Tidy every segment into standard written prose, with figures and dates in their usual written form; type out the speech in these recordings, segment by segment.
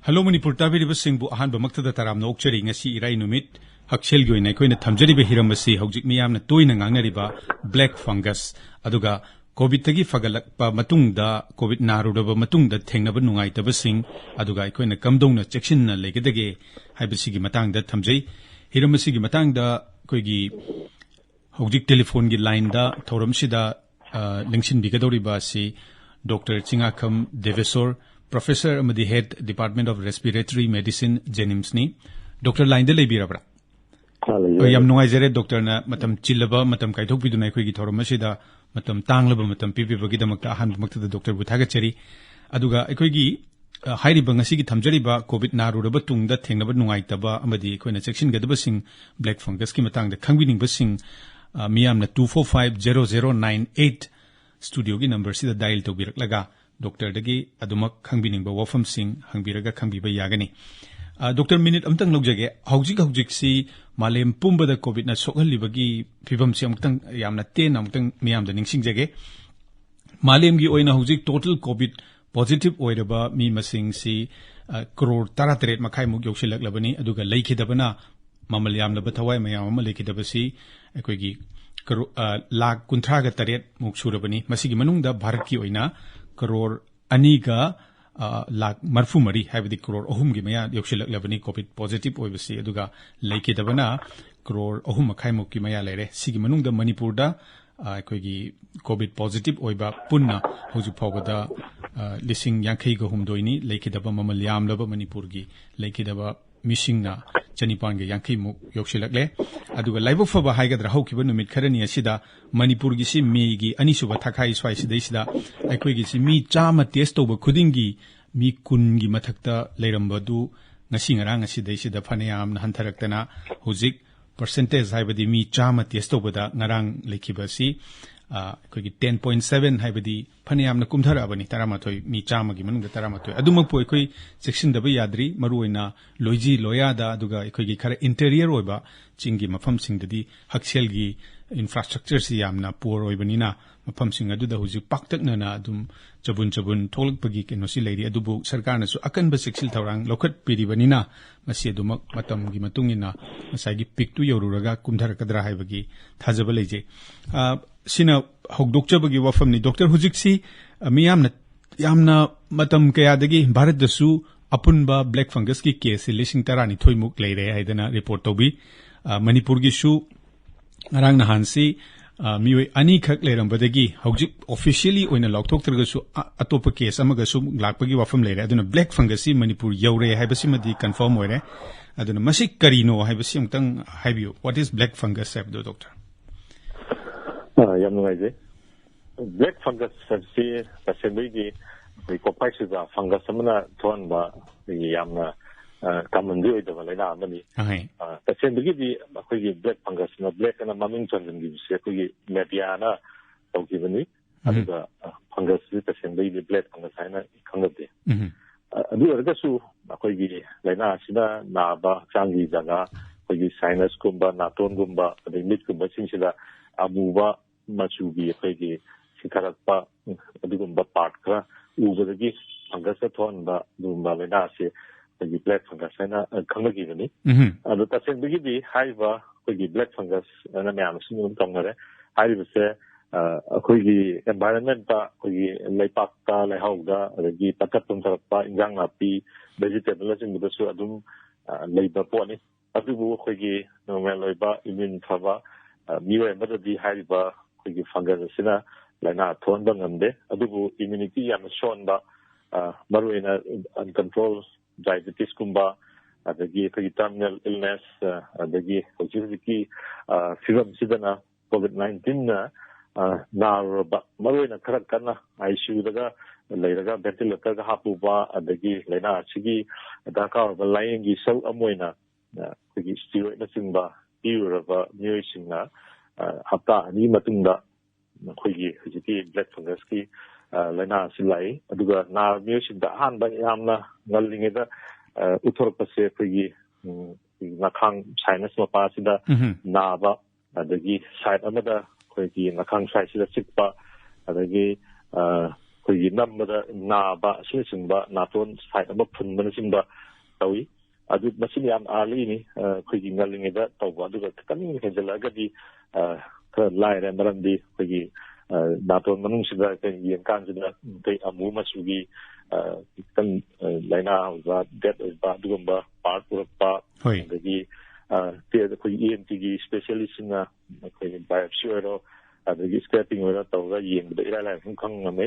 Hello Manipur tabiribasing bu ahan bamaktada taram na okchari ngasi irai numit hakshel goina koina thamjariba hirambasi hawjik miyamna toina ngangnariba black fungus aduga Covidtagi Phagatlakpa matungda Covid narudaba matungda thengnaba nungaitabasing aduga koina kamdongna cheksinna legedage haibasigi matangda thamjai hiramasigi matangda koigi hawjik telephone gi line da thoramsida lingsin bigadoriba si Dr. Chingakham Debeshwor Professor Amadi Head Department of Respiratory Medicine JNIMS ni Dr. Line de lebirabra yam nungaijare doctor na matam chillaba matam kaithok biduna khoi gi thoramasida matam tanglaba matam pibibagi damakta ahan makta doctor buthagachari aduga khoi gi hairiba ngasi gi thamjariba covid naruraba tungda thengnaba nungaitaba amadi khoina cheksin gadabasing black fungus ki matangda khangbining basing miyamna 24500998 studio gi number sida dial to biraklaga Doctor dagi adumak khangbining ba wafam sing hangbiraga khangbiba yagani Doctor minute amtang logjage hawjik si malem pumba da covid na sokhallibagi phibam si amtang yamna ten amtang miyam da ningsing jage malem gi oina hawjik total covid positive oiraba mi masing si crore 13 makhai muk yokshilak-labani aduga leikhidabana mamal yamlaba thawai mayam ama leikhidabasi akoigi lakh 38 muk surabani masigi manungda bharat ki oina crore aniga lakh marfumari habidi crore ahum gi maya yokshilak-labani covid positive oibasi aduga leikidabana crore ahum makhai muk ki maya lere sigi manungda manipur da akoigi covid positive oiba punna hoju phawada lising yankhai ga humdoini leikidaba mamal yamlaba manipur gi leikidaba misingna chanipan ge yankhai muk yokshilakle aduga laibok faba haigadra haukiba numit kharani asida manipur gi si me gi anisuba thakai swai sidai sida aikoi gi si mi chama test toba khudingi mi kun gi mathakta leirambadu ngasi ngarang asidai sida phanayam na hantharaktana hujik percentage haibadi mi chama test tobada ngarang lekhibasi akoigi 10.7 haibadi phanayam na kumthara abani taramathoi mi chama gi manung taramathoi adumak po ekoi cheksin daba yadri maruina loiji loyada aduga ekoigi khara interior oiba chingi mafam singdadi haksel gi infrastructure si yamna poor oibanina mafam sing aduda huji paktakna na adum chabun tholakpagi kenosi leiri adubu sarkar na su akanba cheksil thawrang lokhat piribanina masi adumak matam gi matungina masagi piktu yoruraga kumtharakadra haibagi thajaba leije sina hogdokchabagi wafamni doctor hujiksi miyamna matam kayadagi bharat dasu apunba black fungus ki case lising tarani thoimuk leire haidana report tobi manipur gi su arang nahansi mioi ani khak leirambadagi hojik officially oina lokthoktrga su atopa case amaga su lakpagi wafam leire aduna black fungus si manipur yaure haibasi madi confirm oire aduna masi karino haibasi amtang haibiu what is black fungus sabdo doctor Yamnungaije black fungus sabsi pasembigi kopaisiga fungus amana thonba yamna common oi da laina amani pasembigi di akogi black fungus na black na maming changi se akogi media na tawkibani aduga fungus pasembigi black fungus haina khangade adu argasu akogi laina sina naba changi jaga akogi sinus kumba naton gumba adimit kumba singsida amuba machugi akogi sikharakpa adugumba part kra ubadagi fungus thonba dumba laina se akogi black fungus haina khangagi bani adu tasembigi di haiba akogi black fungus na myam singum tongare haibase akogi environment ta akogi leipak ta leihauda adagi patatum sarpa injang napi vegetable sing budasu adum leiba poni adubu akogi normal loiba immune phaba miwe madadi haiba akogi fungus sina laina thonba ngamde adubu immunity yam shonba maruina uncontrolled diabetes kumba adagi akogi terminal illness adagi hojiki firam sidana covid-19 na narba maruina kharak kana ICU daga leiraga ventilator ga hapuba adagi laina chigi daka ba laingi sel amoina akogi steroid na singba iraba mioisingna hapta ani matungda akogi hojiki black fungus ki laina silai aduga na mioisingda hanba yamna ngalingeda uthorpase akogi nakhang sinus mapa sida naba adagi side amada akogi nakhang side sida chikpa adagi ꯑꯩꯈꯣꯏꯒꯤ ꯅꯝꯕꯗ ꯅꯥꯕ ꯑꯁꯤꯅꯆꯤꯡꯕ ꯅꯥꯇꯣꯟ side ꯑꯃ ꯐꯨꯟꯕꯅꯆꯤꯡꯕ ꯇꯧꯏ ꯑꯗꯨ ꯃꯁꯤꯅ ꯌꯥꯝ ꯑꯥꯔꯂꯤꯅꯤ ꯑꯩꯈꯣꯏꯒꯤ ꯉꯜꯂꯤꯉꯩꯗ ꯇꯧꯕ ꯑꯗꯨꯒ ꯈꯤꯇꯪ ꯍꯦꯟꯖꯜꯂꯛꯑꯒꯗꯤ ꯈꯔ ꯂꯥꯏꯔꯦ ꯃꯔꯝꯗꯤ ꯑꯩꯈꯣꯏꯒꯤ ꯅꯥꯇꯣꯟ ꯃꯅꯨꯡꯁꯤꯗ ꯑꯩꯈꯣꯏ ꯌꯦꯡꯀꯥꯟꯁꯤꯗ ꯑꯩꯈꯣꯏ ꯑꯃꯨ ꯃꯆꯨꯒꯤ ꯈꯤꯇꯪ ꯂꯥꯏꯅꯥ ꯑꯣꯏꯕ ꯗꯦꯠ ꯑꯣꯏꯕ ꯑꯗꯨꯒꯨꯝꯕ ꯄꯥꯔꯠ ꯎꯔꯛꯄ ꯑꯗꯒꯤ ꯑꯩꯈꯣꯏꯒꯤ ENTꯒꯤ ꯁ꯭ꯄꯦꯁꯤꯌꯦꯂꯤꯁꯁꯤꯡꯅ ꯑꯩꯈꯣꯏꯒꯤ ꯕꯥꯏꯑꯣꯞꯁꯤ ꯑꯣꯏꯔꯣ ꯑꯗꯒꯤ ꯁ꯭ꯀ꯭ꯔꯦꯄꯤꯡ ꯑꯣꯏꯔꯣ ꯇꯧꯔꯒ ꯌꯦꯡꯕꯗ ꯏꯔꯥꯏ ꯂꯥꯏꯅ ꯁꯨꯝ ꯈꯪ ꯉꯝꯃꯦ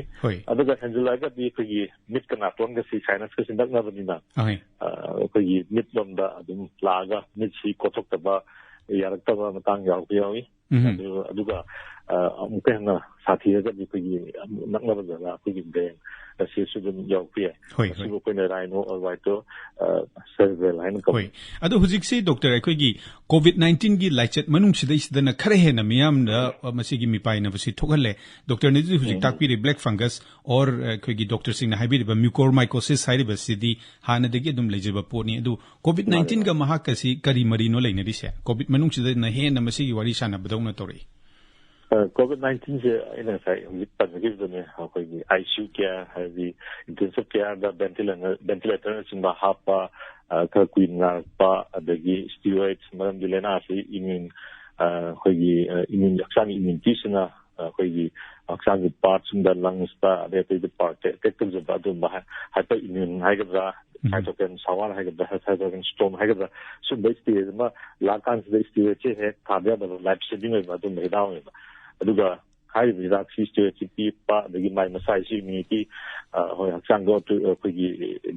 ꯑꯗꯨꯒ ꯍꯦꯟꯖꯜꯂꯛꯑꯒꯗꯤ ꯑꯩꯈꯣꯏꯒꯤ ꯃꯤꯠꯀ ꯅꯥꯇꯣꯟꯒꯁꯤ ꯁꯥꯏꯅꯁꯀꯁꯤ ꯅꯛꯅꯕꯅꯤꯅ ꯑꯩꯈꯣꯏꯒꯤ ꯃꯤꯠꯂꯣꯝꯗ ꯑꯗꯨꯝ ꯂꯥꯛꯑꯒ ꯃꯤꯠꯁꯤ ꯀꯣꯊꯣꯛꯇꯕ ꯌꯥꯔꯛꯇꯕ ꯃꯇꯥꯡ ꯌꯥꯎꯕ ꯌꯥꯎꯏ ꯑꯗꯨꯒ ꯑꯃꯨꯛꯀ ꯍꯦꯟꯅ ꯁꯥꯊꯤꯔꯒꯗꯤ ꯑꯩꯈꯣꯏꯒꯤ ꯅꯛꯅꯕ ꯖꯒꯥ ꯑꯩꯈꯣꯏꯒꯤ ꯕ꯭ꯔꯦꯟ ꯑꯁꯤꯁꯨ ꯑꯗꯨꯝ ꯌꯥꯎꯕ ꯌꯥꯏ ꯃꯁꯤꯕꯨ ꯑꯩꯈꯣꯏꯅ ꯔꯥꯏꯅꯣ ꯑꯣꯔꯕꯥꯏꯇꯣ ꯁꯦꯔꯤꯕ꯭ꯔꯦꯜ ꯍꯥꯏꯅ ꯀꯧꯏ ꯑꯗꯣ ꯍꯧꯖꯤꯛꯁꯤ ꯗꯣꯛꯇꯔ ꯑꯩꯈꯣꯏꯒꯤ ꯀꯣꯚꯤꯗ-19ꯒꯤ ꯂꯥꯏꯆꯠ ꯃꯅꯨꯡꯁꯤꯗꯩꯁꯤꯗꯅ ꯈꯔ ꯍꯦꯟꯅ ꯃꯤꯌꯥꯝꯅ ꯃꯁꯤꯒꯤ ꯃꯤꯄꯥꯏꯅꯕꯁꯤ ꯊꯣꯛꯍꯜꯂꯦ ꯗꯣꯛꯇꯔꯅꯗꯤ ꯍꯧꯖꯤꯛ ꯇꯥꯛꯄꯤꯔꯤ ꯕ꯭ꯂꯦꯛ ꯐꯪꯒꯁ ꯑꯣꯔ ꯑꯩꯈꯣꯏꯒꯤ ꯗꯣꯛꯇꯔꯁꯤꯡꯅ ꯍꯥꯏꯕꯤꯔꯤꯕ म्यूकोरमाइकोसिस ꯍꯥꯏꯔꯤꯕꯁꯤꯗꯤ ꯍꯥꯟꯅꯗꯒꯤ ꯑꯗꯨꯝ ꯂꯩꯖꯕ ꯄꯣꯠꯅꯤ ꯑꯗꯨ ꯀꯣꯚꯤꯗ-19ꯒ ꯃꯍꯥꯛꯀꯁꯤ ꯀꯔꯤ ꯃꯔꯤꯅꯣ ꯂꯩꯅꯔꯤꯁꯦ ꯀꯣꯚꯤꯗ ꯃꯅꯨꯡꯁꯤꯗꯅ ꯍꯦꯟꯅ ꯃꯁꯤꯒꯤ ꯋꯥꯔꯤ ꯁꯥꯟꯅꯕꯗꯧꯅ ꯇꯧꯔꯛꯏ COVID-19 se aina sai hojik panjagibdane akoigi ICU care habi intensive care da ventilator chimba hapa ka kuinga pa adagi steroids maram dilena si immune akoigi immune yaksan immunity sina akoigi yaksan parts da lungs da ade part tektum ba do ba hyper immune haigadra cytokine sawar haigadra cytokine storm haigadra so basically ma lakan se steroid che he thabya da life saving ba do mai daw ba aduga haibi da stereotype pa adagi mai masai si immunity hoi hakchang go to akoigi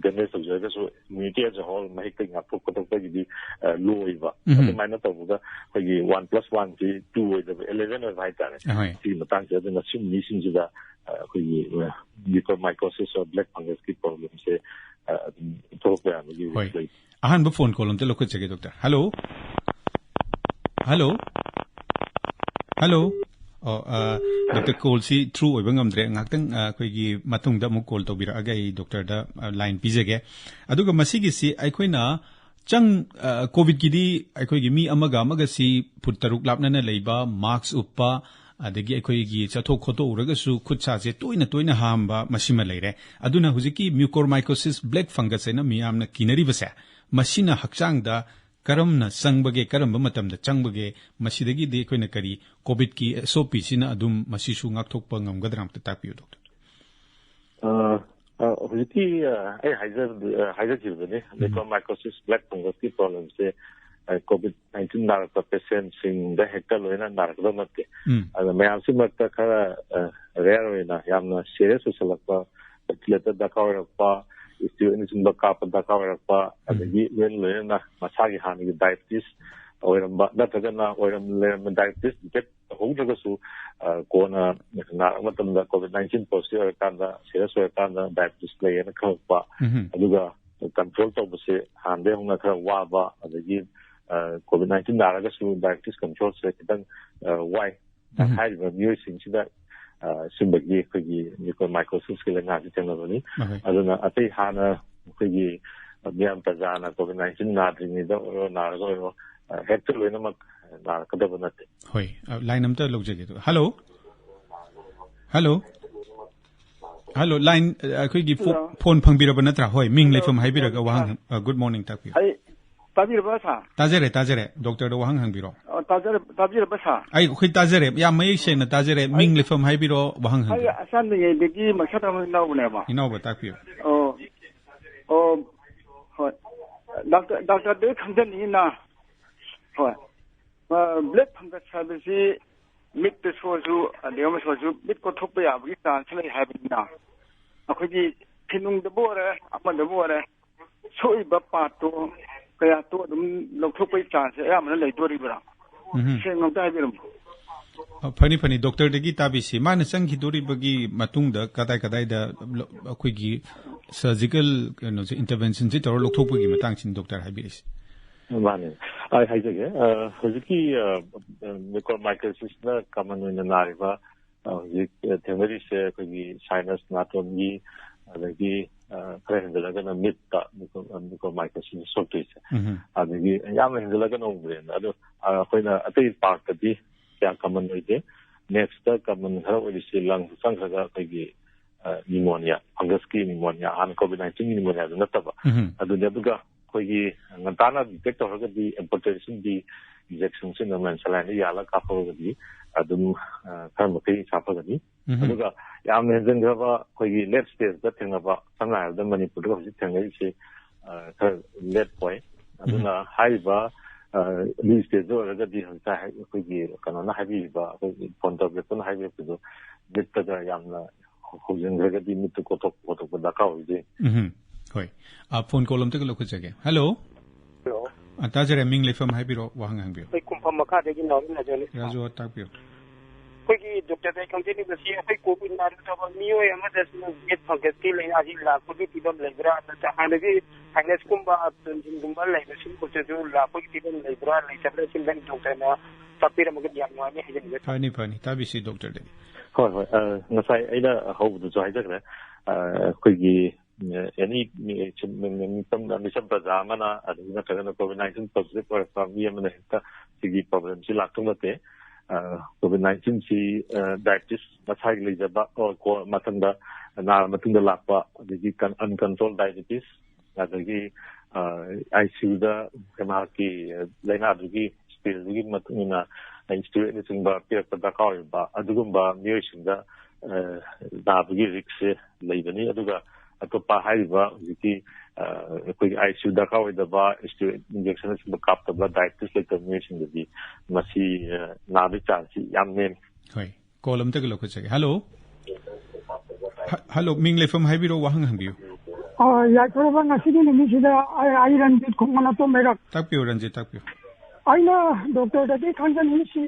damage observe so immunity as a whole mai thing up ko to gi low iba adu mai na to ga akoigi 1+1 ji 2 oi da 11 oi vai ta si matang se da sim ni sim ji da akoigi mucormycosis or black fungus ki problem se to ba gi ahan ba phone call on te lokho chege doctor hello Dr. Cole si true oibang amdre ngaktan akoigi matungda mu call tobiraga I doctor da line pizege aduga masigi si aikoina chang covid gidi aikoigi mi amaga si puttaruk lapnana leiba marks uppa adagi aikoigi chathok khoto uraga su khutsa je toina hamba masima leire aduna hujiki mucormycosis black fungus ena miyamna kinari basa masina hakchang da karamna sangbage karamba matamda changbage masidagi de koina kari covid ki SOP sina adum masisu ngakthokpa ngamgadram ta tapiyo doctor hujiki ai haizer jibane mucormycosis black fungus ki problem se COVID-19 narakta patient sing da hekta loina narakda matte ada mayam si matta khara rare hoina yamna serious usalakpa ventilator da kawrakpa steroid ba kapa da kawrakpa adagi len loina masagi hanigi diabetes oiramba natagana oiram len diabetes detect hongjaga kona matamda COVID-19 positive kanda serious kanda diabetes lena khawpa aduga control tobase hande hongna khara waba adagi COVID-19 naragasu diabetes control se kitang why haiba myosin sida simbagi khigi mucormycosis ki lena jitenabani aduna atai hana khigi miyam tajana COVID-19 nadrini da narago hector loina mak narakadaba natte hoi line amta logjege to hello line khigi phone phangbiraba natra hoi ming lefam haibiraga wahang good morning takpi Tabirba sa tajere doctor do wahang hangbiro tabirba sa ai khoi tajere ya mai se na tajere ming lefam haibiro wahang hang ai asan ne begi makhata na bune ba ino ba takpi hoi doctor de khangden ni na hoi black fungus service mid to so adem so mid ko thop ya bi tan chlai ha bi na akhoi thinung de bore aman de bore soi ba pa to kaya to dum lokthokpai chance ayamana leitoribra sengam ta birum Funny doctor degi tabisi mana sanghi dori bagi matungda kadai da akoigi surgical intervention ji tor lokthokpagi matang chin doctor habiris mane ai haijege hojiki mucormycosis na common in nariba theory se akoigi sinus natongi adagi krendelagana mitta mucormycosis sotise adagi yam hendalagana umren ado akoina atai part di kya common hoide next common hara odi lung sanghaga akoigi pneumonia, fungus ki pneumonia, and COVID-19 pneumonia do nataba. Adu nebuga koigi ngantana detect torga di importation di injection sin naman salani yala kapaga di adum thermopy sapaga di. Aduga yamne jengaba koigi late stage da thengaba samna da Manipur ko ji thengai se late point. Aduna haiba these days already the entire koigi kanana habi ba point of the habi to get the yamna hojeng regadi mitu kotok daka hoje hoi phone call amte lo khujage hello atajare ming le fam habiro wahang hangbio koi kumpham makha de gi nawin na jole rajo takpio koigi doctor dai kamjeni basi koi covid na to ba miyo ama das get fungus ki le aji la kodi tibam lebra ta hanagi hanges kumba jin kumba le sin ko te la kodi tibam lebra le sabra sin ben doctor na tapira magad yam no ani hajen pani tabisi doctor de hoi ngasai aida haudu jo hajakre koigi any some pajamana aduna kana COVID-19 positive or family amana ta sigi problem si laktumate COVID-19 si diabetes masai lejaba or ko matanda na matunda lakpa digi kan uncontrolled diabetes adagi ICU da kama ki laina adigi still digi matuna institute ni singba pia pada ka ba adugumba miyoshinga dabagi risk leibani aduga atopa haiba jiki koi ICU da ka da ba institute injection singba kap da diabetes like termination di masi na bi chance yam ne hoi column te lo ko chege hello ming le from haibiro wahang hangbio ya proba ngasi ni mi sida ai ranjit khongana to mera takpio ranjit takpio aina doctor da ke khanjan ni si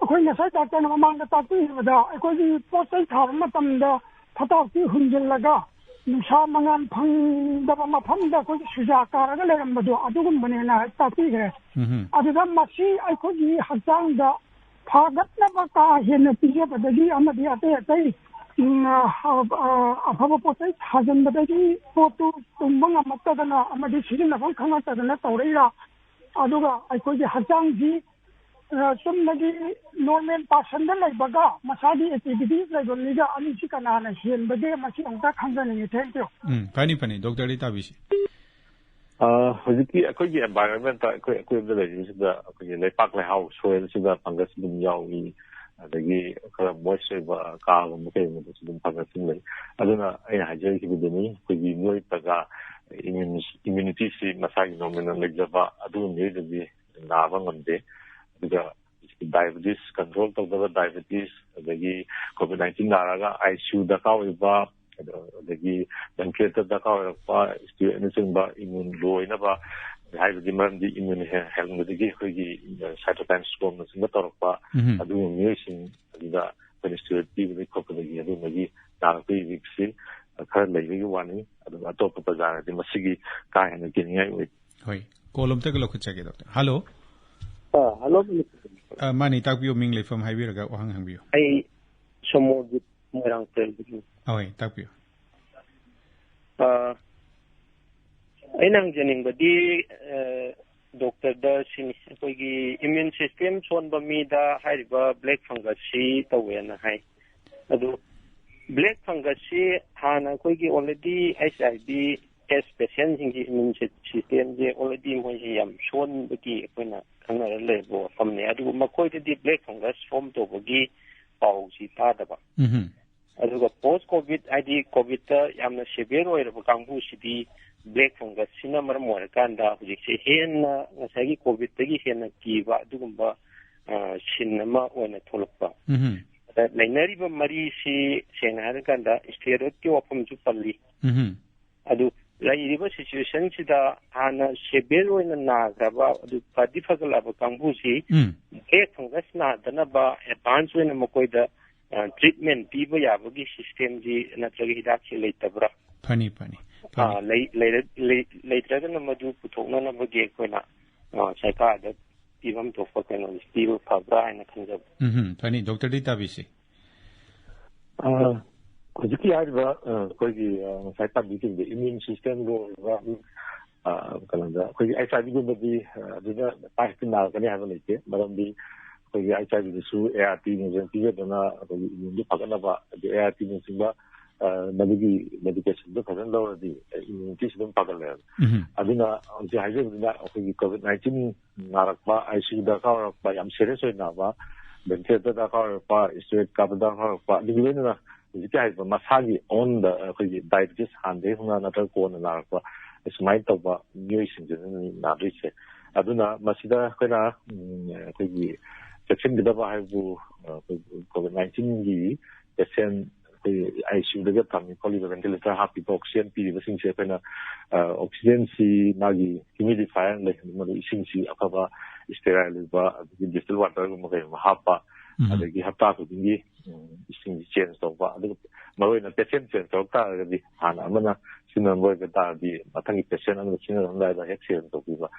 akhoi na sai doctor na mang da takpi da akhoi ji posai thar matam da phata ki hunjil laga nusa mangan phang da ma phang da ko suja kar ga leram do adugum bane na takpi gre adu da masi akhoi ji hajang da phagat na ba ka hen pi je da ji amadi ate tai afaba posai hajan da ji potu tumbang amatta da na amadi sirin na phang khanga ta da na tawreira aduga aikoji hajangji sumnagi normal person da laibaga masadi activities laigoliga ani sikana na henbade masi ongta khangani thank you pani doctor ita bisi hojiki aikoji environment akoi da leji da aikoji leipak le house soil sida fungus dum yawi adagi kala moisture ba ka mu ke mu dum fungus le aduna ai hajai ki bidani aikoji noi taga immunity si masagi nominal legjaba adu ne de nava ngamde duga diabetes control to the diabetes adagi COVID-19 naraga ICU da ka ba adagi ventilator da ka ba stu anything ba immune low ina ba hai di man di immune health digi hogi cytokine storm na singa torpa adu mutation da administrative recovery adu magi na pe viksi khar leigi wani adu atop pajana di masigi ka hena kiningai oi hoi kolom te lo khachage doctor hello hello mani takpio ming le from highway ga wahang hangbio ai somo di morang tel bi oi takpio ai nang jening badi doctor da sin koigi immune system son ba mi da haiba black fungus si tawena hai adu black fungus si hana koigi already HIV test patient hingi immune system je already mo yam son baki koina khana lebo famne adu makoi de black fungus form to bagi pau si ta da ba adu ga post covid ID covid ta yamna severe oira ba kangbu si di black fungus sina mar mo kanda hujik se hen ngasagi covid tagi hen ki ba dugumba sinama ona tholpa lainari ba mari si sena kanda stereotype wafam ju palli adu lairiba situation sida hana severe oina na graba adu padi phagala ba kangbu si black fungus na dana ba advance oina makoida treatment piba yabagi system ji natragi hidak si leitabra pani later na madu puthokna na bage koina saika da pibam to fa koina still phabra ina khanjab pani doctor dita bisi hojiki haiba koigi saika biting the immune system go kalanda koigi HIV go badi aduna pastina kani haba leke marambi koigi HIV su ART ni jen tiga dana koigi immune phagana ba ART ni singba ꯃꯗꯨꯒꯤ ꯃꯦꯗꯤꯀꯦꯁꯟꯗꯣ ꯐꯖꯅ ꯂꯧꯔꯗꯤ ꯏꯝꯃ꯭ꯌꯨꯅꯤꯇꯤꯁꯨ ꯑꯗꯨꯝ ꯐꯒꯠꯂꯦꯕ ꯑꯗꯨꯅ ꯍꯧꯖꯤꯛ ꯍꯥꯏꯖꯕꯗꯨꯅ ꯑꯩꯈꯣꯏꯒꯤ COVID-19 ꯅꯥꯔꯛꯄ ICU ꯗꯔꯀꯥꯔ ꯑꯣꯏꯔꯛꯄ ꯌꯥꯝ ꯁꯦꯔꯤꯌꯁ ꯑꯣꯏꯅ ꯅꯥꯕ ꯚꯦꯟꯇꯤꯂꯦꯇꯔ ꯗꯔꯀꯥꯔ ꯑꯣꯏꯔꯛꯄ ꯁ꯭ꯇꯦꯔꯣꯏꯗ ꯀꯥꯞꯄ ꯗꯔꯀꯥꯔ ꯑꯣꯏꯔꯛꯄ ꯑꯗꯨꯒꯤ ꯂꯣꯏꯅꯅ ꯍꯧꯖꯤꯛꯀꯤ ꯍꯥꯏꯔꯤꯕ ꯃꯁꯥꯒꯤ ꯑꯣꯟꯗ ꯑꯩꯈꯣꯏꯒꯤ ꯗꯥꯏꯕꯦꯇꯤꯁ ꯍꯥꯟꯅꯗꯒꯤ ꯍꯧꯅ ꯅꯠꯇ꯭ꯔꯒ ꯀꯣꯟꯅ ꯅꯥꯔꯛꯄ ꯁꯨꯃꯥꯏꯅ ꯇꯧꯕ ꯃꯤꯑꯣꯏꯁꯤꯡꯁꯤꯅꯅꯤ ꯅꯥꯗꯣꯏꯁꯦ ꯑꯗꯨꯅ ꯃꯁꯤꯗ ꯑꯩꯈꯣꯏꯅ ꯑꯩꯈꯣꯏꯒꯤ ꯆꯦꯛꯁꯤꯟꯒꯗꯕ ꯍꯥꯏꯕꯨ COVID-19ꯒꯤ ꯄꯦꯁꯦꯟ ꯑꯩꯈꯣꯏ ICUꯗꯒ ꯊꯝꯃꯤ ꯈꯣꯠꯂꯤꯕ ꯚꯦꯟꯇꯤꯂꯦꯇꯔ ꯍꯥꯞꯄꯤꯕ ꯑꯣꯛꯁꯤꯖꯦꯟ ꯄꯤꯔꯤꯕꯁꯤꯡꯁꯦ ꯑꯩꯈꯣꯏꯅ ꯑꯣꯛꯁꯤꯖꯦꯟꯁꯤ ꯃꯥꯒꯤ ꯍ꯭ꯌꯨꯃꯤꯗꯤꯐꯥꯏꯌꯔ ꯂꯩꯍꯟꯕ ꯃꯗꯨ ꯏꯁꯤꯡꯁꯤ ꯑꯐꯕ ꯁ꯭ꯇꯦꯔꯥꯏꯜ ꯑꯣꯏꯕ ꯑꯗꯒꯤ ꯗꯤꯁꯇꯤꯜ ꯋꯥꯇꯔꯒꯨꯝꯕ ꯀꯩꯒꯨꯝꯕ ꯍꯥꯞꯄ ꯑꯗꯒꯤ ꯍꯞꯇꯥ ꯈꯨꯗꯤꯡꯒꯤ ꯏꯁꯤꯡꯁꯤ ꯆꯦꯟꯖ ꯇꯧꯕ ꯑꯗꯨꯒ ꯃꯔꯨꯑꯣꯏꯅ ꯄꯦꯁꯦꯟ ꯆꯦꯟꯖ ꯇꯧꯔꯛ ꯇꯥꯔꯒꯗꯤ ꯍꯥꯟꯅ ꯑꯃꯅ ꯁꯤꯖꯤꯟꯅꯔꯝꯕ ꯑꯣꯏꯕ ꯇꯥꯔꯗꯤ ꯃꯊꯪꯒꯤ ꯄꯦꯁꯦꯟ ꯑꯃꯅ ꯁꯤꯖꯤꯟꯅꯔꯝꯗꯥꯏꯗ ꯍꯦꯛ ꯆꯦꯟꯖ ꯇꯧꯕꯤꯕ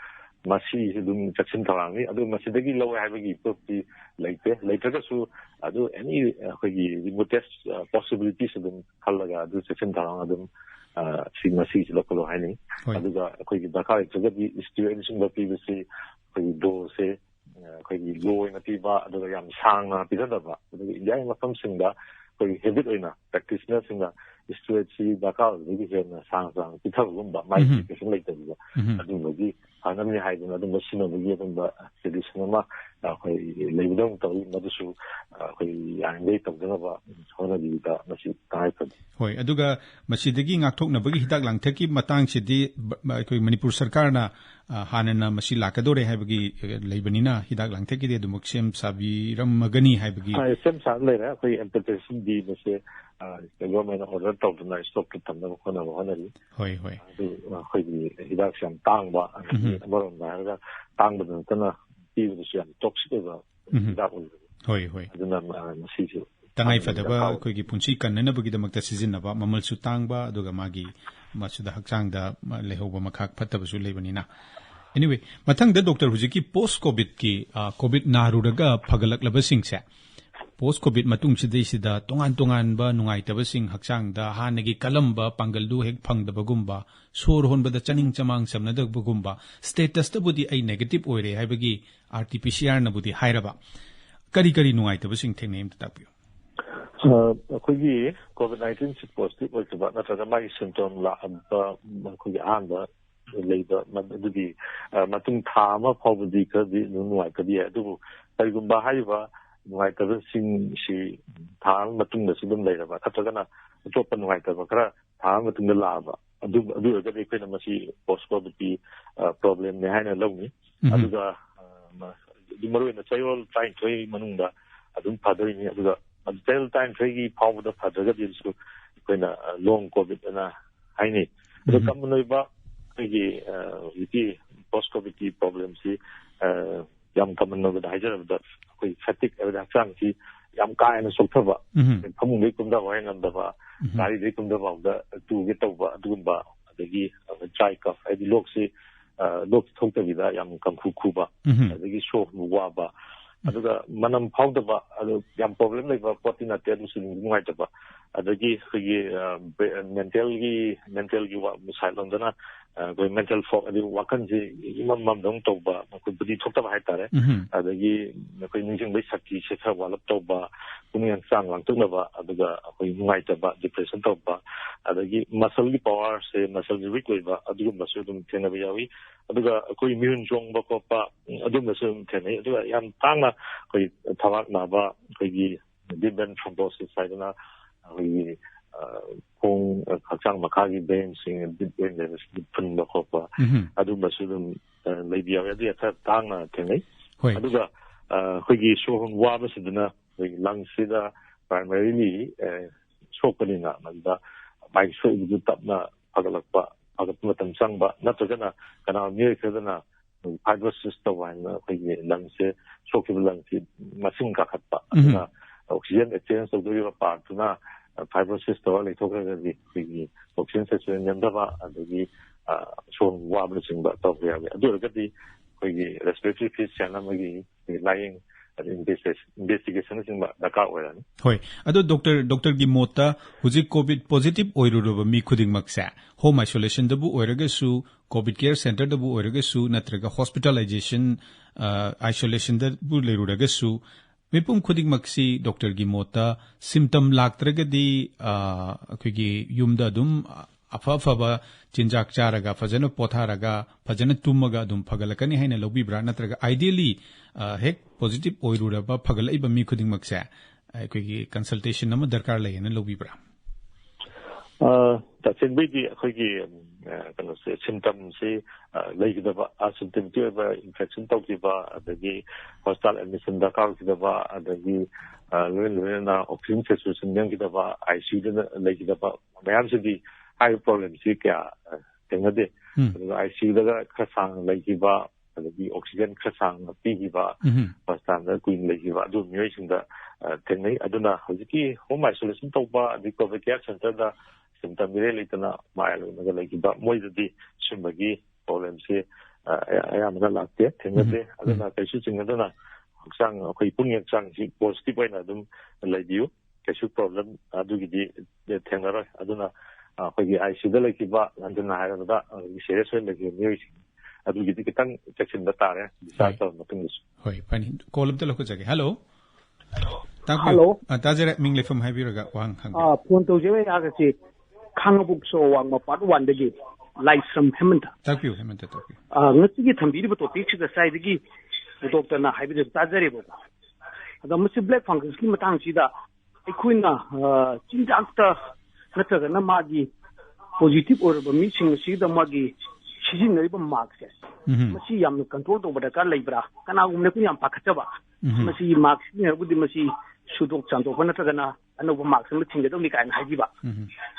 ꯃꯁꯤꯁꯨ ꯑꯗꯨꯝ ꯆꯦꯛꯁꯤꯟ ꯊꯧꯔꯥꯡꯅꯤ ꯑꯗꯨ ꯃꯁꯤꯗꯒꯤ ꯂꯧꯋꯦ ꯍꯥꯏꯕꯒꯤ ꯄ꯭ꯔꯨꯐꯇꯤ ꯂꯩꯇ꯭ꯔꯒꯁꯨ ꯑꯗꯨ ꯑꯦꯅꯤ ꯑꯩꯈꯣꯏꯒꯤ ꯔꯤꯃꯣꯇꯦꯁ ꯄꯣꯁꯤꯕꯤꯂꯤꯇꯤꯁ ꯑꯗꯨം ꯈꯜꯂꯒ ꯑꯗꯨ ꯆꯦꯛꯁꯤꯟ ꯊꯧꯔꯥꯡ ꯑꯗꯨꯝ ꯃꯁꯤꯒꯤꯁꯤ ꯂꯧꯈꯠꯂꯣ ꯍꯥꯏꯅꯩ ꯑꯗꯨꯒ ꯑꯩꯈꯣꯏꯒꯤ ꯗꯔꯀꯥꯔ ꯂꯩꯇ꯭ꯔꯒꯗꯤ ꯁ꯭ꯇꯤꯔꯣꯏꯗꯁꯤꯡꯕ ꯄꯤꯕꯁꯤ ꯑꯩꯈꯣꯏꯒꯤ ꯗꯣꯁꯁꯦ ꯑꯩꯈꯣꯏꯒꯤ ꯂꯣ ꯑꯣꯏꯅ ꯄꯤꯕ ꯑꯗꯨꯒ ꯌꯥꯝ ꯁꯥꯡꯅ ꯄꯤꯖꯗꯕ ꯑꯗꯨꯒ ꯏꯟꯗꯤꯌꯥꯒꯤ ꯃꯐꯝꯁꯤꯡꯗ ꯑꯩꯈꯣꯏꯒꯤ ꯍꯦꯕꯤꯠ ꯑꯣꯏꯅ ꯄ꯭ꯔꯦꯛꯇꯤꯁꯅꯔꯁꯤꯡꯅ ꯁ꯭ꯇꯤꯔꯣꯏꯗꯁꯤ ꯗꯔꯀꯥꯔ ꯑꯣꯏꯕꯗꯒꯤ ꯍꯦꯟꯅ ꯁꯥꯡꯅ ꯄꯤꯊꯕꯒꯨꯝꯕ ꯃꯥꯒꯤ ꯏꯐꯦꯛꯁꯟ ꯂꯩꯇꯕꯤꯗ ꯑꯗꯨꯝꯕꯒꯤ ꯐꯅꯕꯅꯤ ꯍꯥꯏꯗꯨꯅ ꯑꯗꯨꯝꯕ ꯁꯤꯖꯤꯟꯅꯕꯒꯤ ꯑꯗꯨꯝꯕ ꯇ꯭ꯔꯦꯗꯤꯁꯟ ꯑꯃ ꯑꯩꯈꯣꯏ ꯂꯩꯕꯗꯧꯅ ꯇꯧꯋꯤ ꯃꯗꯨꯁꯨ ꯑꯩꯈꯣꯏ ꯌꯥꯔꯤꯉꯩ ꯇꯧꯗꯅꯕ ꯍꯣꯠꯅꯕꯤꯕꯗ ꯃꯁꯤ ꯇꯉꯥꯏꯐꯗꯦ ꯍꯣꯏ ꯑꯗꯨꯒ ꯃꯁꯤꯗꯒꯤ ꯉꯥꯛꯊꯣꯛꯅꯕꯒꯤ ꯍꯤꯗꯥꯛ ꯂꯥꯡꯊꯛꯀꯤ ꯃꯇꯥꯡꯁꯤꯗꯤ ꯑꯩꯈꯣꯏ ꯃꯅꯤꯄꯨꯔ ꯁꯔꯀꯥꯔꯅ ꯍꯥꯟꯅꯅ ꯃꯁꯤ ꯂꯥꯛꯀꯗꯣꯔꯦ ꯍꯥꯏꯕꯒꯤ ꯂꯩꯕꯅꯤꯅ ꯍꯤꯗꯥꯛ ꯂꯥꯡꯊꯛꯀꯤꯗꯤ ꯑꯗꯨꯃꯛ ꯁꯦꯝ ꯁꯥꯕꯤꯔꯝꯃꯒꯅꯤ ꯍꯥꯏꯕꯒꯤ ꯁꯦꯝ ꯁꯥꯕ ꯂꯩꯔꯦ ꯑꯩꯈꯣꯏ ꯑꯦꯝꯄꯦꯇꯦꯁꯤꯟꯗꯤ ꯃꯁꯤ ꯒꯣꯔꯃꯦꯟꯅ ꯑꯣꯔꯗꯔ ꯇꯧꯗꯨꯅ ꯁ꯭ꯇꯣꯛꯇ ꯊꯝꯅꯕ ꯍꯣꯠꯅꯔꯤ ꯍꯣꯏ ꯍꯣꯏ ꯑꯗꯨ ꯑꯩꯈꯣꯏꯒꯤ ꯍꯤꯗꯥꯛꯁꯦ ꯌꯥꯝ ꯇꯥꯡꯕ ꯑꯗꯒꯤ ꯑꯃꯔꯣꯝꯗ ꯍꯥꯏꯔꯒ ꯇꯥꯡꯕꯗ ꯅꯠꯇꯅ ꯄꯤꯕꯗꯁꯨ ꯌꯥꯝ ꯇꯣꯛꯁꯤꯛ ꯑꯣꯏꯕ ꯍꯤꯗꯥꯛ ꯑꯣꯏꯕꯅꯤ ꯍꯣꯏ ꯍꯣꯏ ꯑꯗꯨꯅ ꯃꯁꯤꯁꯨ ꯇꯉꯥꯏꯐꯗꯕ ꯑꯩꯈꯣꯏꯒꯤ ꯄꯨꯟꯁꯤ ꯀꯟꯅꯅꯕꯒꯤꯗꯃꯛꯇ ꯁꯤꯖꯤꯟꯅꯕ ꯃꯃꯜꯁꯨ ꯇꯥꯡꯕ ꯑꯗꯨꯒ ꯃꯥꯒꯤ ꯃꯁꯤꯗ ꯍꯛꯆꯥꯡꯗ ꯂꯩꯍꯧꯕ ꯃꯈꯥꯛ ꯐꯠꯇꯕꯁꯨ ꯂꯩꯕꯅꯤꯅ ꯑꯦꯅꯤꯋꯦ ꯃꯊꯪꯗ ꯗꯣꯛꯇꯔ ꯍꯧꯖꯤꯛꯀꯤ ꯄꯣꯁ ꯀꯣꯚꯤꯗꯀꯤ ꯀꯣꯚꯤꯗ ꯅꯥꯔꯨꯔꯒ ꯐꯒꯠꯂꯛꯂꯕꯁꯤꯡꯁꯦ ꯄꯣꯁ ꯀꯣꯚꯤꯗ ꯃꯇꯨꯡꯁꯤꯗꯩꯁꯤꯗ ꯇꯣꯉꯥꯟ ꯇꯣꯉꯥꯟꯕ ꯅꯨꯡꯉꯥꯏꯇꯕꯁꯤꯡ ꯍꯛꯆꯥꯡꯗ ꯍꯥꯟꯅꯒꯤ ꯀꯜꯂꯝꯕ ꯄꯥꯡꯒꯜꯗꯨ ꯍꯦꯛ ꯐꯪꯗꯕꯒꯨꯝꯕ ꯁꯣꯔ ꯍꯣꯟꯕꯗ ꯆꯅꯤꯡ ꯆꯃꯥꯡ ꯆꯝꯅꯗꯕꯒꯨꯝꯕ ꯁ꯭ꯇꯦꯇꯁꯇꯕꯨꯗꯤ ꯑꯩ ꯅꯦꯒꯦꯇꯤꯚ ꯑꯣꯏꯔꯦ ꯍꯥꯏꯕꯒꯤ RT-PCR ꯕꯨꯗꯤ ꯍꯥꯏꯔꯕ ꯀꯔꯤ ꯅꯨꯡꯉꯥꯏꯇꯕꯁꯤꯡ ꯊꯦꯡꯅꯩ ꯑꯝꯇ ꯇꯥꯛꯄꯤꯌꯨ ꯑꯩꯈꯣꯏꯒꯤ COVID-19 ꯄꯣꯖꯤꯇꯤꯚ ꯑꯣꯏꯗꯕ ꯅꯠꯇ꯭ꯔꯒ ꯃꯥꯒꯤ ꯁꯤꯝꯇꯣꯝ ꯂꯥꯛꯑꯕ ꯑꯩꯈꯣꯏꯒꯤ ꯑꯍꯥꯟꯕ ꯂꯩꯕ ꯑꯗꯨꯗꯤ ꯃꯇꯨꯡ ꯊꯥ ꯑꯃ ꯐꯥꯎꯕꯗꯤ ꯈꯔꯗꯤ ꯑꯗꯨꯝ ꯅꯨꯡꯉꯥꯏꯇꯕ ꯌꯥꯏ ꯑꯗꯨꯕꯨ ꯀꯔꯤꯒꯨꯝꯕ ꯍꯥꯏꯔꯤꯕ ꯅꯨꯡꯉꯥꯏꯇꯕꯁꯤꯡꯁꯤ ꯊꯥ ꯑꯃ ꯃꯇꯨꯡꯗꯁꯨ ꯑꯗꯨꯝ ꯂꯩꯔꯕ ꯅꯠꯇ꯭ꯔꯒꯅ ꯑꯇꯣꯞꯄ ꯅꯨꯡꯉꯥꯏꯇꯕ ꯈꯔ ꯊꯥ ꯑꯃ ꯃꯇꯨꯡꯗ ꯂꯥꯛꯑꯕ ꯑꯗꯨ ꯑꯣꯏꯔꯒꯗꯤ ꯑꯩꯈꯣꯏꯅ ꯃꯁꯤ ꯄꯣꯁ ꯀꯣꯚꯤꯗꯀꯤ ꯄ꯭ꯔꯣꯕ꯭ꯂꯦꯝꯅꯤ ꯍꯥꯏꯅ ꯂꯧꯅꯤ ꯑꯗꯨꯒ ꯃꯔꯨꯑꯣꯏꯅ ꯆꯌꯣꯜ 19 ꯃꯅꯨꯡꯗ ꯑꯗꯨꯝ ꯐꯗꯣꯏꯅꯤ ꯑꯗꯨꯒ ꯆꯌꯣꯜ 19ꯒꯤ ꯐꯥꯎꯕꯗ ꯐꯗ꯭ꯔꯒꯗꯤ ꯑꯩꯈꯣꯏꯅ ꯂꯣꯡ ꯀꯣꯚꯤꯗ ꯑꯅ ꯍꯥꯏꯅꯩ ꯑꯗꯣ ꯀꯃꯟ ꯑꯣꯏꯕ ꯑꯩꯈꯣꯏꯒꯤ ꯍꯧꯖꯤꯛꯀꯤ ꯄꯣꯁ ꯀꯣꯚꯤꯗꯀꯤ ꯄ꯭ꯔꯣꯕ꯭ꯂꯦꯝꯁꯤ ꯌꯥꯝ ꯀꯃꯟ ꯑꯣꯏꯕꯗ ꯍꯥꯏꯖꯔꯕꯗ ꯑꯩꯈꯣꯏ ꯐꯦꯇꯤꯛ ꯍꯥꯏꯕꯗꯤ ꯍꯛꯆꯥꯡꯁꯤ ꯌꯥꯝ ꯀꯥ ꯍꯦꯟꯅ ꯆꯣꯛꯊꯕ ꯐꯃꯨꯡꯗꯒꯤ ꯀꯨꯝꯊꯕ ꯍꯦꯛ ꯉꯝꯗꯕ ꯒꯥꯔꯤꯗꯒꯤ ꯀꯨꯝꯊꯐꯥꯎꯗ ꯇꯨꯒꯦ ꯇꯧꯕ ꯑꯗꯨꯒꯨꯝꯕ ꯑꯗꯒꯤ ꯗ꯭ꯔꯥꯏ ꯀꯐ ꯍꯥꯏꯗꯤ ꯂꯣꯛꯁꯤ ꯊꯣꯛꯇꯕꯤꯗ ꯌꯥꯝ ꯀꯪꯈꯨ ꯈꯨꯕ ꯑꯗꯒꯤ ꯁꯣꯔ ꯋꯥꯕ ꯑꯗꯨꯒ ꯃꯅꯝ ꯐꯥꯎꯗꯕ ꯑꯗꯨ ꯌꯥꯝ ꯄ꯭ꯔꯣꯕ꯭ꯂꯦꯝ ꯂꯩꯕ ꯄꯣꯠꯇꯤ ꯅꯠꯇꯦ ꯑꯗꯨꯁꯨ ꯅꯨꯡꯉꯥꯏꯇꯕ ꯑꯗꯒꯤ ꯑꯩꯈꯣꯏꯒꯤ ꯃꯦꯟꯇꯦꯜꯒꯤ ꯁꯥꯏꯠ ꯂꯣꯝꯗꯅ ꯑꯩꯈꯣꯏ ꯃꯦꯟꯇꯦꯜ ꯐꯣꯛ ꯑꯗꯨ ꯋꯥꯈꯜꯁꯤ ꯏꯃꯝꯗꯧꯅ ꯇꯧꯕ ꯑꯩꯈꯣꯏ ꯕꯨꯗꯤ ꯊꯣꯛꯇꯕ ꯍꯥꯏꯇꯥꯔꯦ ꯑꯗꯒꯤ ꯑꯩꯈꯣꯏ ꯅꯤꯡꯁꯤꯡꯕꯒꯤ ꯁꯛꯇꯤꯁꯦ ꯈꯔ ꯋꯥꯠꯂꯞ ꯇꯧꯕ ꯄꯨꯛꯅꯤꯡ ꯍꯛꯆꯥꯡ ꯂꯥꯡꯇꯛꯅꯕ ꯑꯗꯨꯒ ꯑꯩꯈꯣꯏ ꯅꯨꯡꯉꯥꯏꯇꯕ ꯗꯤꯄ꯭ꯔꯦꯁꯟ ꯇꯧꯕ ꯑꯗꯒꯤ ꯃꯁꯜꯒꯤ ꯄꯋꯥꯔꯁꯦ ꯃꯁꯜꯁꯦ ꯋꯤꯛ ꯑꯣꯏꯕ ꯑꯗꯨꯒꯨꯝꯕꯁꯨ ꯑꯗꯨꯝ ꯊꯦꯡꯅꯕ ꯌꯥꯎꯏ ꯑꯗꯨꯒ ꯑꯩꯈꯣꯏ ꯃꯤꯍꯨꯟ ꯆꯣꯡꯕ ꯈꯣꯠꯄ ꯑꯗꯨꯝꯕꯁꯨ ꯑꯗꯨꯝ ꯊꯦꯡꯅꯩ ꯑꯗꯨꯒ ꯌꯥꯝ ꯇꯥꯡꯅ ꯑꯩꯈꯣꯏ ꯊꯕꯥꯛ ꯅꯥꯕ ꯑꯩꯈꯣꯏꯒꯤ ꯗꯤꯞ ꯚꯦꯟ ꯊ꯭ꯔꯣꯝꯕꯣꯁꯤꯁ ꯍꯥꯏꯗꯅ ꯑꯩꯈꯣꯏꯒꯤ ꯈꯣꯡ ꯍꯛꯆꯥꯡ ꯃꯈꯥꯒꯤ ꯚꯦꯟꯁꯤꯡ ꯗꯤꯞ ꯚꯦꯟ ꯂꯩꯕꯁꯤꯡ ꯐꯨꯟꯕ ꯈꯣꯠꯄ ꯑꯗꯨꯝꯕꯁꯨ ꯑꯗꯨꯝ ꯂꯩꯕ ꯌꯥꯎꯏ ꯑꯗꯨ ꯈꯔ ꯇꯥꯡꯅ ꯊꯦꯡꯅꯩ ꯑꯗꯨꯒ ꯑꯩꯈꯣꯏꯒꯤ ꯁꯣꯔ ꯍꯣꯟꯕ ꯋꯥꯕꯁꯤꯗꯅ ꯑꯩꯈꯣꯏꯒꯤ ꯂꯪꯁꯁꯤꯗ ꯄ꯭ꯔꯥꯏꯃꯔꯤꯂꯤ ꯁꯣꯛꯄꯅꯤꯅ ꯃꯗꯨꯗ ꯃꯥꯒꯤ ꯁꯣꯛꯏꯕꯗꯨ ꯇꯞꯅ ꯐꯒꯠꯄ ꯃꯇꯝ ꯆꯪꯕ ꯅꯠꯇ꯭ꯔꯒꯅ ꯀꯅꯥꯒꯨꯝꯕ ꯃꯤꯑꯣꯏ ꯈꯔꯗꯅ ꯐꯥꯏꯕ꯭ꯔꯣꯁꯤꯁ ꯇꯧꯕ ꯍꯥꯏꯅ ꯑꯩꯈꯣꯏꯒꯤ ꯂꯪꯁꯁꯦ ꯁꯣꯛꯈꯤꯕ ꯂꯪꯁꯤ ꯃꯁꯤꯡ ꯀꯥꯈꯠꯄ ꯑꯗꯨꯅ ꯑꯣꯛꯁꯤꯖꯦꯟ ꯑꯦꯛꯁꯆꯦꯟꯖ ꯇꯧꯗꯣꯔꯤꯕ ꯄꯥꯔꯠꯇꯨꯅ ꯐꯥꯏꯕ꯭ꯔꯣꯁꯤꯁ ꯇꯧꯔ ꯂꯩꯊꯣꯛꯈ꯭ꯔꯒꯗꯤ ꯑꯩꯈꯣꯏꯒꯤ ꯑꯣꯛꯁꯤꯖꯦꯟ ꯁꯦꯆꯨꯔꯦꯁꯟ ꯅꯦꯝꯊꯕ ꯑꯗꯒꯤ ꯁꯣꯔ ꯋꯥꯕꯅꯆꯤꯡꯕ ꯇꯧꯕ ꯌꯥꯎꯏ ꯑꯗꯨ ꯑꯣꯏꯔꯒꯗꯤ ꯑꯩꯈꯣꯏꯒꯤ ꯔꯦꯁꯄꯤꯔꯦꯇꯔꯤ ꯐꯤꯖꯤꯁꯤꯌꯥꯟ ꯑꯃꯒꯤ ꯂꯥꯌꯦꯡ ꯏꯟꯚꯦꯁꯇꯤꯒꯦꯁꯟꯅꯆꯤꯡꯕ ꯗꯔꯀꯥꯔ ꯑꯣꯏꯔꯅꯤ ꯍꯣꯏ ꯑꯗꯣ ꯗꯣꯛꯇꯔꯒꯤ ꯃꯣꯠꯇ ꯍꯧꯖꯤꯛ ꯀꯣꯚꯤꯗ ꯄꯣꯖꯤꯇꯤꯚ ꯑꯣꯏꯔꯨꯔꯕ ꯃꯤ ꯈꯨꯗꯤꯡꯃꯛꯁꯦ ꯍꯣꯝ ꯑꯥꯏꯁꯣꯂꯦꯁꯟꯗꯕꯨ ꯑꯣꯏꯔꯒꯁꯨ ꯀꯣꯚꯤꯗ ꯀꯦꯌꯔ ꯁꯦꯟꯇꯔꯗꯕꯨ ꯑꯣꯏꯔꯒꯁꯨ ꯅꯠꯇ꯭ꯔꯒ ꯍꯣꯁꯄꯤꯇꯥꯂꯥꯏꯖꯦꯁꯟ ꯑꯥꯏꯁꯣꯂꯦꯁꯟꯗꯕꯨ ꯂꯩꯔꯨꯔꯒꯁꯨ Mipum khuding maksi Dr. Gimota symptom laktragadi akhigi yumda dum afa chinjak charaga fajana potharaga fajana tumaga dum phagalakani haina lobibra natraga ideally hek positive oiruraba phagalaiba mi khuding maksa akhigi consultation nama darkar layena lobibra Tasingbi akhigi kana se symptoms se laigidaba asymptomatic infection tawkiba adagi hospital admission dakar kidaba adagi lena oxygen saturation yangidaba ICU da laigidaba mayam sidi high problem si kya tengade ICU da khasang laigiba adagi oxygen khasang pigiba hospital da kuin laigiba du myoisingda tengai aduna hojiki home isolation tawba the covid care center da symptom related na mailo na like ba moidadi simbagi problem se ayamna lakte thengade aduna kaisu chingaduna haksang akhoi pungyak chang si positive aina dum laidiu kaisu problem adugidi thengara aduna akhoi ICU da like ba anduna hairada serious way like news adugidi kitang section da tare disaster matung hoi pani call up the local jage hello hello tajere mingle from habiraga wang hang phone to jewe agasi Khangabuk so wang part 1 dagi live from Hemanta. Thank you, Hemanta. Ngasi thambiri ba topic da sai dagi doctor na haibi ta jare ba. Da musi black fungus ki matang si da ikuina chinjak ta nataga na magi positive or ba missing si da magi sijin nai ba marks masi yam control to ba ka leibra kana gumne ku yam pakhacha ba masi marks ni budi masi sudok chanto pa nataga na ano ba marks ma thinga do mi kan haji ba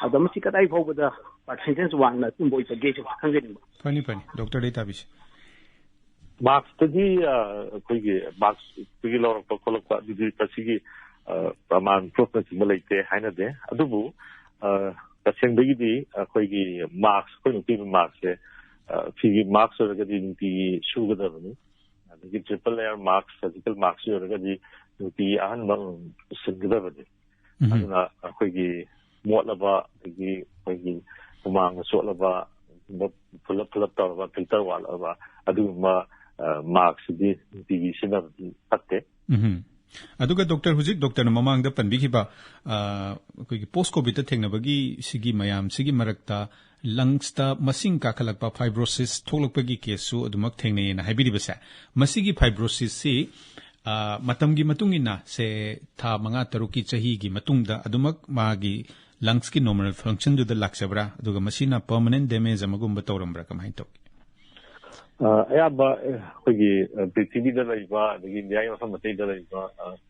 ada masi kadai phau ba da percentage wang na tum boi ta ge cha khangeni ba pani doctor data bisi marks tagi koigi marks tagi lor pa kolok pa di pasigi praman prophet malaite haina de adubu taseng bagi di koigi marks ko nuti marks se figi marks or ga di nuti sugar da ni the triple layer marks surgical marks or ga di nuti ahan bang singda ba ni aduna koigi motlaba gi koigi umang solaba pull up ta filter wala ba adu ma marks di sina patte aduga doctor huzik doctor na mamang da panbikiba koigi post covid ta thengnabagi sigi mayam sigi marakta lungs ta masing kakhalakpa fibrosis tholakpagi kesu adumak thengne na haibiribasa masigi fibrosis si matamgi matungina se tha manga taruki chahi gi matungda adumak magi lungs ki normal function du da laksabra aduga masina permanent damage amagumba tawrambra kamai tok ayaba koigi prithivi da laiba dagi nyai ma samatei da laiba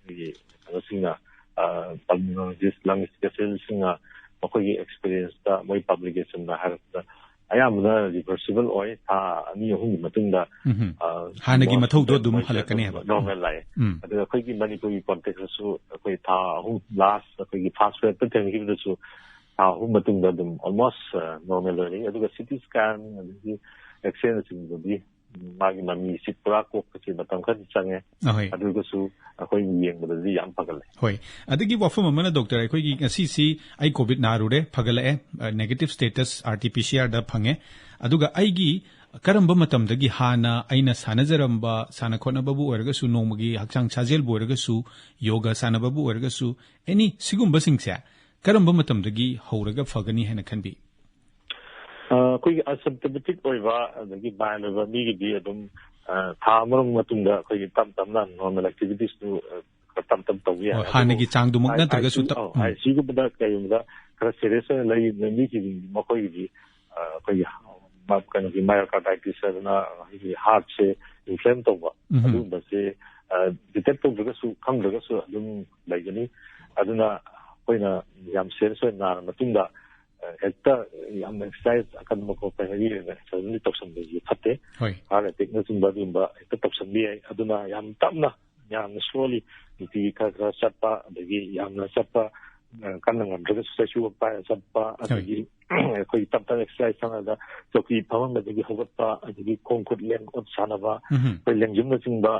koigi asinga pulmonologist lung specialist singa koigi experience da moi publication da harta ayamna reversible oi tha ani hum matungda hanagi mathau do dum halakani haba normal lai adu koigi manipuri context su koi tha hum last koigi fast rate ta thengi da su tha hum matungda dum almost normal learning adu CT scan adu X-ray singdi magi mami sipra ko kasi matam khan change adu ko su akoi yeng badadi yam pagale hoi adigi wafam amana doctor akoi gi ngasi ai covid na rure phagale negative status RT-PCR da phange aduga aigi karamba matam dagi hana aina sanajaramba sana khona babu orga su nomagi hakchang chajel borga su yoga sana babu orga su any sigumba singsa karamba matam dagi horaga phagani hena khanbi koigi asymptomatic oiba adagi biology mi gi adum tha marung matungda koigi tam na normal activities tu tam tawi hanagi changdu magna targa su ta ai sigu bada kayumda kara serious lai mi gi makoi gi koigi map kana gi myocarditis na gi heart se inflamed to ba adum ba se detect to daga su khang daga su adum laigani aduna koina yam serious na matungda hekta yam exercise akan mako pahari na suddenly toxin bi phatte hala technology ba hekta toxin bi aduna yam tamna yam slowly ti ka satpa adagi yam na satpa kanang amdra su pa satpa adagi koi tamta exercise sana da toki pawang adagi hogpa adagi kongkut leng ot sana ba koi leng jum na singba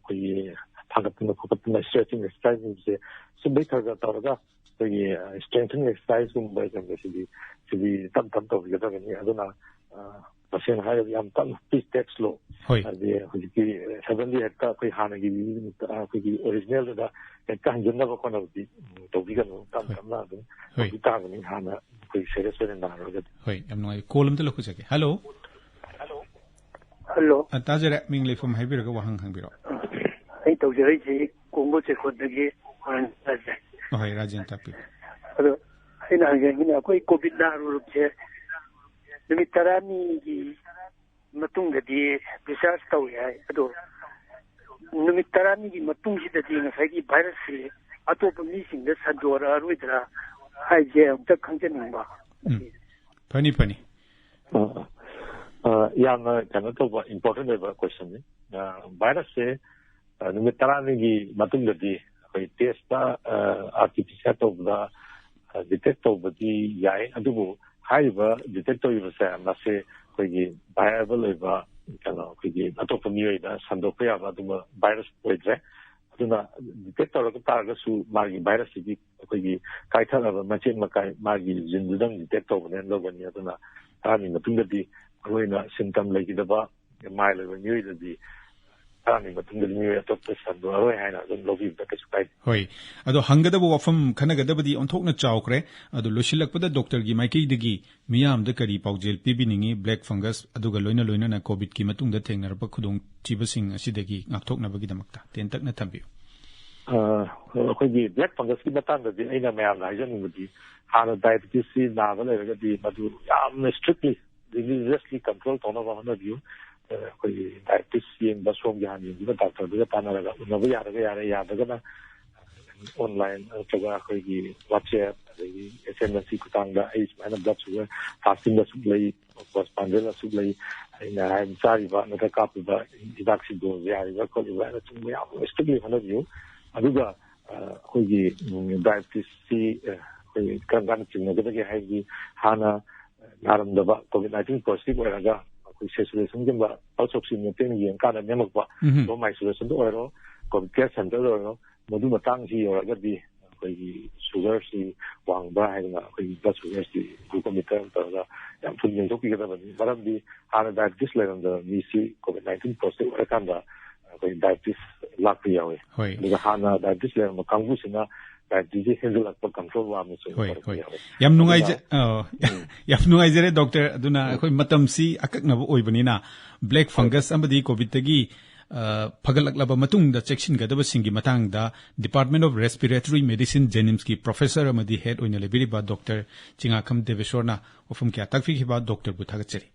koi phagatna khopatna stretching exercise se subai thaga tawga kogi strengthening exercise kum ba jam se di tam to ga da ni aduna तसें हाय याम तन piece text लो अदे हुजिकी suddenly हेक्का कोई हानगी कोई original दा हेक्का हंजनना बकोनबदी तोबिगनो तम तमना दु बितागनि हाना कोई serious वे ना रोगद होय याम नोय कोलम ते लखु जगे हेलो हेलो ताजरे मिंगले फम हाइबिरगा वहंग हंबिरो ai tawjari ji kongo che khodagi an taje hoy rajen tapi ado ai na ngin akoi covid na rup che nimi tarani gi matung gadi research taw yai ado nimi tarani gi matung si da ding sai gi virus se atop mi sing da sadora ruidra hai je ta khangchen ba pani yana kana to important question virus se numit tarani gi matung gadi koi test ta artificial to da detect to badi yai adubu haiba detect to yuse na se koi gi viable eva kana koi gi atop mi da sandokya ya aduma virus poidre aduna detect to ta ga su magi virus gi koi gi kai thara ba machin makai magi jindudang detect to ne lo bani aduna ani matung gadi koi na symptom lagi da ba mai le ni da di ani matung gadi mi atop sando oi haina dum logi da ke sukai hoy ado hangada bo wafam khanagada badi onthokna chawkre ado losilakpada doctor gi maiki digi miyam da kari paujel pibiningi black fungus aduga loina na covid ki matung da thengnar ba khudong chibasing asidagi ngakthokna bagi damakta tentak na thambi khoi gi black fungus ki matang da aina mayam la hajan mudi hana diabetes si na ba le ga di madu yam strictly religiously control tona ba na view koi diabetes yen basom yan yin ba doctor da tanara ga na ba ya da na online taga koi gi whatsapp gi sms ku tang da is man blood sugar fasting da suglai correspondent da suglai ina am sari ba na ka ba deduction do ya ri ko ba na tum ya strictly hana view aduga koi gi diabetes si koi kan chin ga gi hai gi hana naram da ba covid-19 positive oraga solution jamba outsourcing meeting yen kana nemak ba do my solution do oro covid care center oro modu matang si ora gadi koi sugar si wang ba hai na koi blood sugar si glucometer ta yam phun yen toki ga ba baram di hana diabetes level da ni si covid-19 positive ora kan da koi diabetes lak pi yawe ni hana diabetes level ma kangbu sina disease handle up control wa mi so yam nungai jere doctor aduna khoi matam si akakna bo oibani na black fungus amadi covidtagi phagalaklaba matung da Cheksingadabasing gi matang da Department of Respiratory Medicine JNIMS ki professor amadi head oina lebiri ba Dr. Chingakham Debeshwor na ofum kya takfi ki ba Dr. bu thagacheri